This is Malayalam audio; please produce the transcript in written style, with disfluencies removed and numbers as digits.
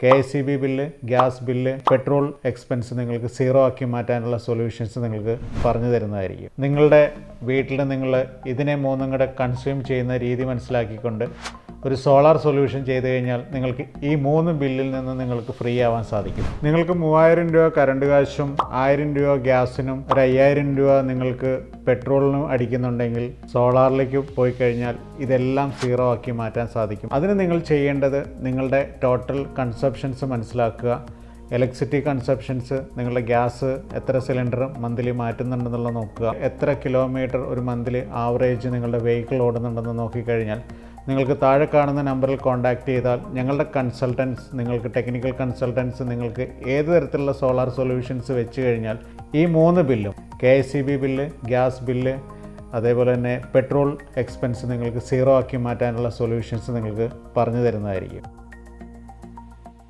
KSEB bill, gas bill, petrol expense നിങ്ങൾക്ക് സീറോ ആക്കി മാറ്റാനുള്ള സൊല്യൂഷൻസ് നിങ്ങൾക്ക് പറഞ്ഞു തരുന്നതായിരിക്കും. നിങ്ങളുടെ വീട്ടിൽ നിങ്ങൾ ഇതിനെ മൂന്നും കൂടെ കൺസ്യൂം ചെയ്യുന്ന രീതി മനസ്സിലാക്കിക്കൊണ്ട് ഒരു സോളാർ സൊല്യൂഷൻ ചെയ്ത് കഴിഞ്ഞാൽ നിങ്ങൾക്ക് ഈ 3 ബില്ലിൽ നിന്ന് നിങ്ങൾക്ക് ഫ്രീ ആവാൻ സാധിക്കും. നിങ്ങൾക്ക് 3000 രൂപ കറണ്ട് കാശും 1000 രൂപ ഗ്യാസിനും ഒരു 5000 രൂപ നിങ്ങൾക്ക് പെട്രോളിനും അടിക്കുന്നുണ്ടെങ്കിൽ സോളാറിലേക്ക് പോയി കഴിഞ്ഞാൽ ഇതെല്ലാം സീറോ ആക്കി മാറ്റാൻ സാധിക്കും. അതിന് നിങ്ങൾ ചെയ്യേണ്ടത് നിങ്ങളുടെ ടോട്ടൽ കൺസപ്ഷൻസ് മനസ്സിലാക്കുക. ഇലക്ട്രിസിറ്റി കൺസപ്ഷൻസ്, നിങ്ങളുടെ ഗ്യാസ് എത്ര സിലിണ്ടർ മന്ത്ലി മാറ്റുന്നുണ്ടെന്നുള്ളത് നോക്കുക. എത്ര കിലോമീറ്റർ ഒരു മന്ത്ലി ആവറേജ് നിങ്ങളുടെ വെഹിക്കിൾ ഓടുന്നുണ്ടെന്ന് നോക്കിക്കഴിഞ്ഞാൽ നിങ്ങൾക്ക് താഴെ കാണുന്ന നമ്പറിൽ കോൺടാക്റ്റ് ചെയ്താൽ ഞങ്ങളുടെ കൺസൾട്ടൻസ്, നിങ്ങൾക്ക് ടെക്നിക്കൽ കൺസൾട്ടൻസ് നിങ്ങൾക്ക് ഏത് തരത്തിലുള്ള സോളാർ സൊല്യൂഷൻസ് വെച്ച് കഴിഞ്ഞാൽ ഈ 3 ബില്ലും KSEB ബില്ല്, ഗ്യാസ് ബില്ല്, അതേപോലെ തന്നെ പെട്രോൾ എക്സ്പെൻസ് നിങ്ങൾക്ക് സീറോ ആക്കി മാറ്റാനുള്ള സൊല്യൂഷൻസ് നിങ്ങൾക്ക് പറഞ്ഞു തരുന്നതായിരിക്കും.